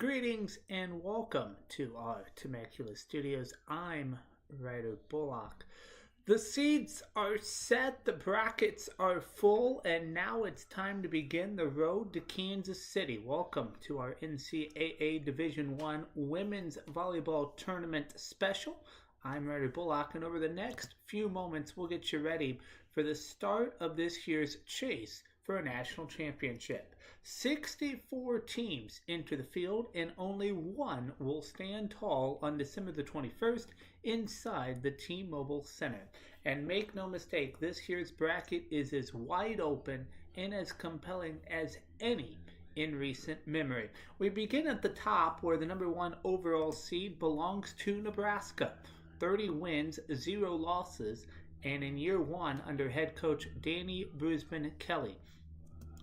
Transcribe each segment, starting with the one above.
Greetings and welcome to our Temecula studios. I'm Ryder Bullock. The seeds are set, the brackets are full, and now it's time to begin the road to Kansas City. Welcome to our NCAA Division I Women's Volleyball Tournament Special. I'm Ryder Bullock, and over the next few moments, we'll get you ready for the start of this year's chase for a national championship. 64 teams enter the field, and only one will stand tall on December the 21st inside the T-Mobile Center. And make no mistake, this year's bracket is as wide open and as compelling as any in recent memory. We begin at the top, where the number one overall seed belongs to Nebraska. 30 wins, 0 losses, and in year one under head coach Danny Brusman-Kelly.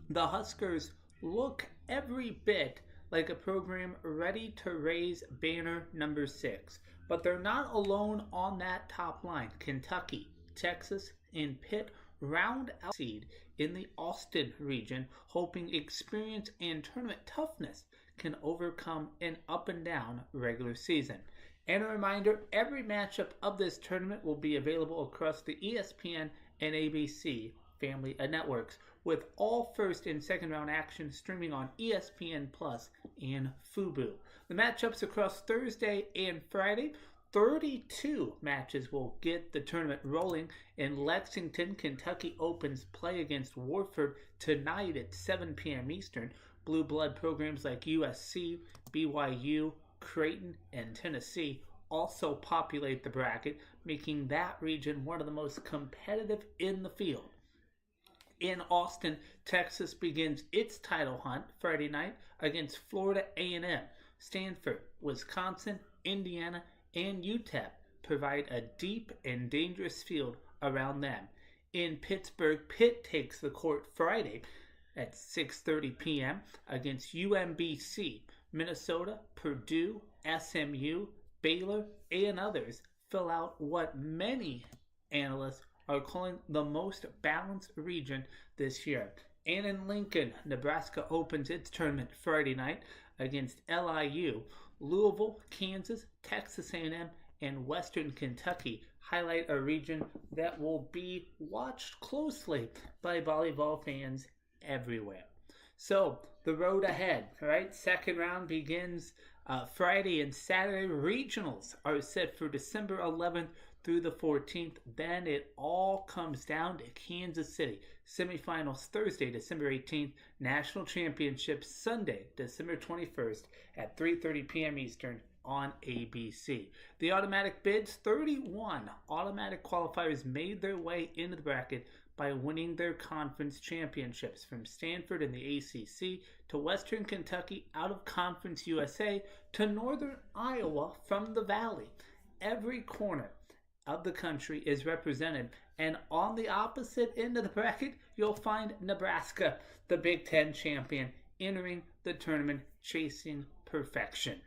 The Huskers look every bit like a program ready to raise banner number 6. But they're not alone on that top line. Kentucky, Texas, and Pitt round out seed in the Austin region, hoping experience and tournament toughness can overcome an up and down regular season. And a reminder, every matchup of this tournament will be available across the ESPN and ABC family of networks, with all first and second round action streaming on ESPN Plus and Fubo. The matchups across Thursday and Friday, 32 matches will get the tournament rolling. In Lexington, Kentucky opens play against Warford tonight at 7 p.m. Eastern. Blue blood programs like USC, BYU, Creighton, and Tennessee also populate the bracket, making that region one of the most competitive in the field. In Austin, Texas begins its title hunt Friday night against Florida A&M. Stanford, Wisconsin, Indiana, and UTEP provide a deep and dangerous field around them. In Pittsburgh, Pitt takes the court Friday at 6:30 p.m. against UMBC. Minnesota, Purdue, SMU, Baylor, and others fill out what many analysts are calling the most balanced region this year. And in Lincoln, Nebraska opens its tournament Friday night against LIU. Louisville, Kansas, Texas A&M, and Western Kentucky highlight a region that will be watched closely by volleyball fans everywhere. So, the road ahead, right? Second round begins Friday, and Saturday. Regionals are set for December 11th through the 14th. Then it all comes down to Kansas City. Semifinals Thursday, December 18th. National Championship Sunday, December 21st at 3:30 p.m. Eastern on ABC. The automatic bids, 31 automatic qualifiers made their way into the bracket by winning their conference championships, from Stanford in the ACC to Western Kentucky out of Conference USA to Northern Iowa from the Valley. Every corner of the country is represented, and on the opposite end of the bracket, you'll find Nebraska, the Big Ten champion, entering the tournament chasing perfection.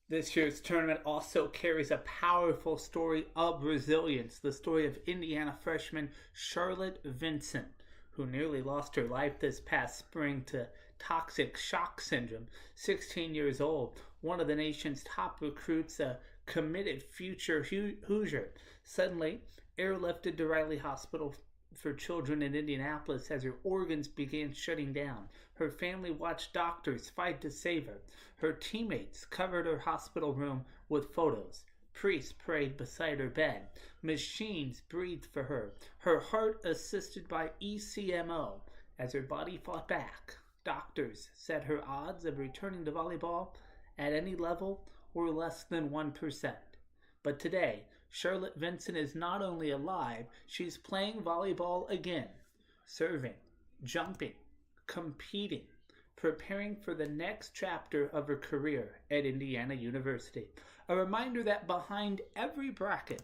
This year's tournament also carries a powerful story of resilience, the story of Indiana freshman Charlotte Vincent, who nearly lost her life this past spring to toxic shock syndrome. 16 years old, one of the nation's top recruits, a committed future Hoosier, suddenly airlifted to Riley Hospital for Children in Indianapolis as her organs began shutting down. Her family watched doctors fight to save her. Her teammates covered her hospital room with photos. Priests prayed beside her bed. Machines breathed for her. Her heart assisted by ECMO as her body fought back. Doctors said her odds of returning to volleyball at any level were less than 1%. But today, Charlotte Vincent is not only alive, she's playing volleyball again, serving, jumping, competing, preparing for the next chapter of her career at Indiana University. A reminder that behind every bracket,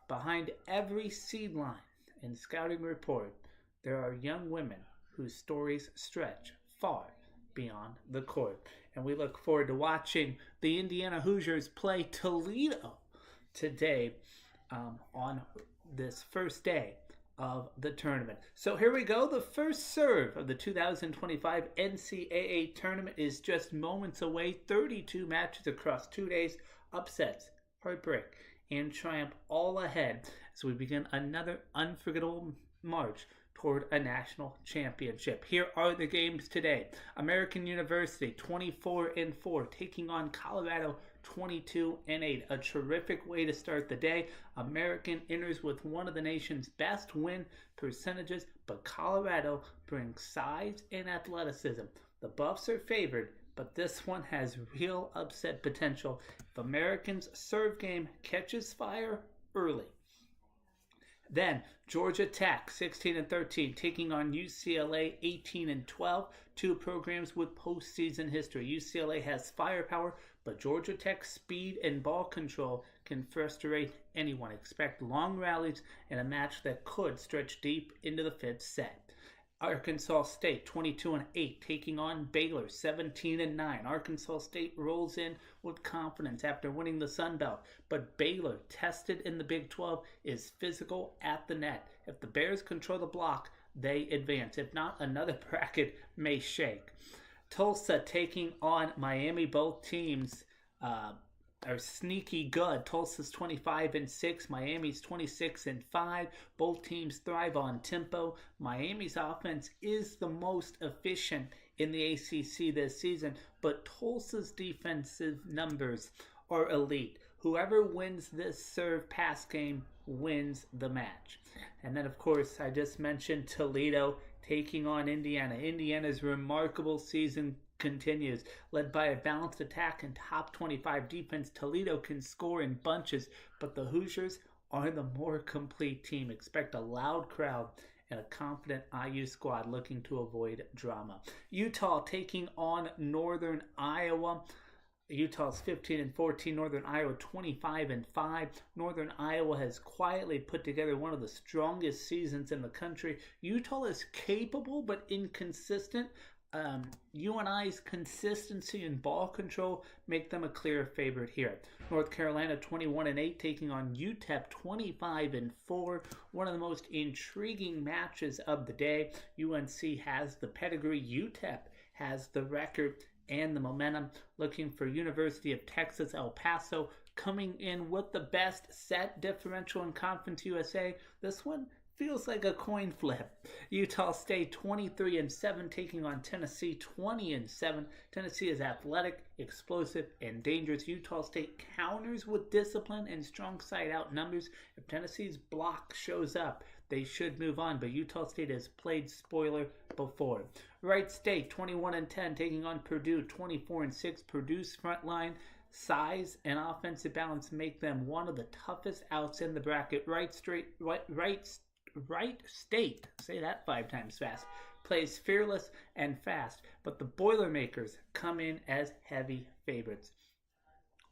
behind every seed line and scouting report, there are young women whose stories stretch far beyond the court. And we look forward to watching the Indiana Hoosiers play Toledo today on this first day of the tournament. So here we go. The first serve of the 2025 NCAA tournament is just moments away. 32 matches across 2 days, upsets, heartbreak, and triumph all ahead as we begin another unforgettable march toward a national championship. Here are the games today. American University 24-4 taking on Colorado 22-8. A terrific way to start the day. American enters with one of the nation's best win percentages, but Colorado brings size and athleticism. The Buffs are favored, but this one has real upset potential if Americans' serve game catches fire early. Then Georgia Tech 16-13 taking on UCLA 18-12. Two programs with postseason history. UCLA has firepower, but Georgia Tech's speed and ball control can frustrate anyone. Expect long rallies in a match that could stretch deep into the fifth set. Arkansas State 22-8 taking on Baylor 17-9. Arkansas State rolls in with confidence after winning the Sun Belt, but Baylor, tested in the Big 12, is physical at the net. If the Bears control the block, they advance. If not, another bracket may shake. Tulsa taking on Miami. Both teams are sneaky good. Tulsa's 25-6, Miami's 26-5. Both teams thrive on tempo. Miami's offense is the most efficient in the ACC this season, but Tulsa's defensive numbers are elite. Whoever wins this serve pass game wins the match. And then, of course, I just mentioned Toledo taking on Indiana. Indiana's remarkable season continues. Led by a balanced attack and top 25 defense, Toledo can score in bunches, but the Hoosiers are the more complete team. Expect a loud crowd and a confident IU squad looking to avoid drama. Utah taking on Northern Iowa. Utah's 15-14, Northern Iowa 25-5. Northern Iowa has quietly put together one of the strongest seasons in the country. Utah is capable but inconsistent. UNI's consistency and ball control make them a clear favorite here. North Carolina 21-8 taking on UTEP 25-4. One of the most intriguing matches of the day. UNC has the pedigree. UTEP has the record and the momentum. Looking for University of Texas El Paso coming in with the best set differential in Conference USA. This one feels like a coin flip. Utah State 23-7 taking on Tennessee 20-7. Tennessee is athletic, explosive, and dangerous. Utah State counters with discipline and strong side out numbers. If Tennessee's block shows up, they should move on, but Utah State has played spoiler before. Wright State 21-10 taking on Purdue 24-6. Purdue's front line size and offensive balance make them one of the toughest outs in the bracket. Wright State, say that 5 times fast, plays fearless and fast, but the Boilermakers come in as heavy favorites.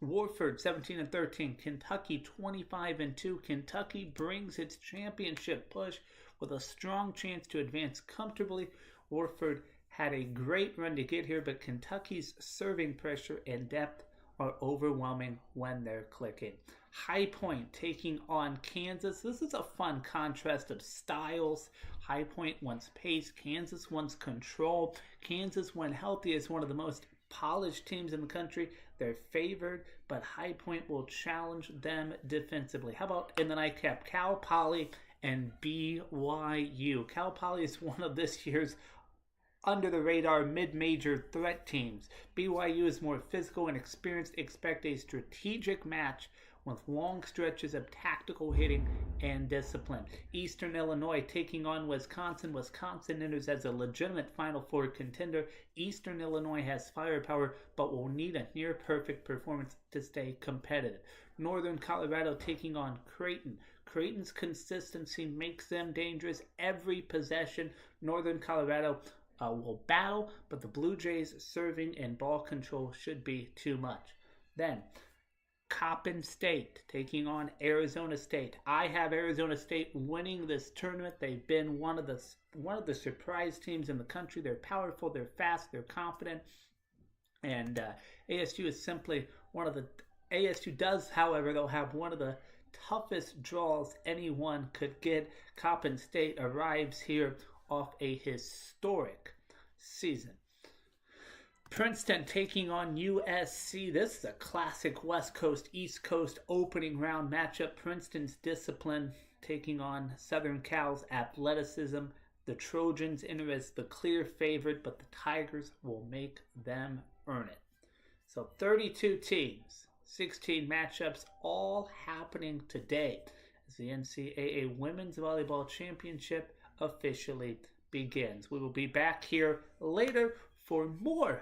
Warford 17-13, Kentucky 25-2. Kentucky brings its championship push with a strong chance to advance comfortably. Warford had a great run to get here, but Kentucky's serving pressure and depth are overwhelming when they're clicking. High Point taking on Kansas. This is a fun contrast of styles. High Point wants pace. Kansas wants control. Kansas, when healthy, is one of the most polished teams in the country. They're favored, but High Point will challenge them defensively. How about in the nightcap, Cal Poly and BYU? Cal Poly is one of this year's under-the-radar mid-major threat teams. BYU is more physical and experienced. Expect a strategic match with long stretches of tactical hitting and discipline. Eastern Illinois taking on Wisconsin. Wisconsin enters as a legitimate Final Four contender. Eastern Illinois has firepower, but will need a near-perfect performance to stay competitive. Northern Colorado taking on Creighton. Creighton's consistency makes them dangerous every possession. Northern Colorado will battle, but the Blue Jays' serving and ball control should be too much. Then, Coppin State taking on Arizona State. I have Arizona State winning this tournament. They've been one of the surprise teams in the country. They're powerful, they're fast, they're confident, and ASU is simply one of the. ASU does, however, they'll have one of the toughest draws anyone could get. Coppin State arrives here off a historic season. Princeton taking on USC. This is a classic West Coast, East Coast opening round matchup. Princeton's discipline taking on Southern Cal's athleticism. The Trojans enter as the clear favorite, but the Tigers will make them earn it. So 32 teams, 16 matchups, all happening today as the NCAA Women's Volleyball Championship officially begins. We will be back here later for more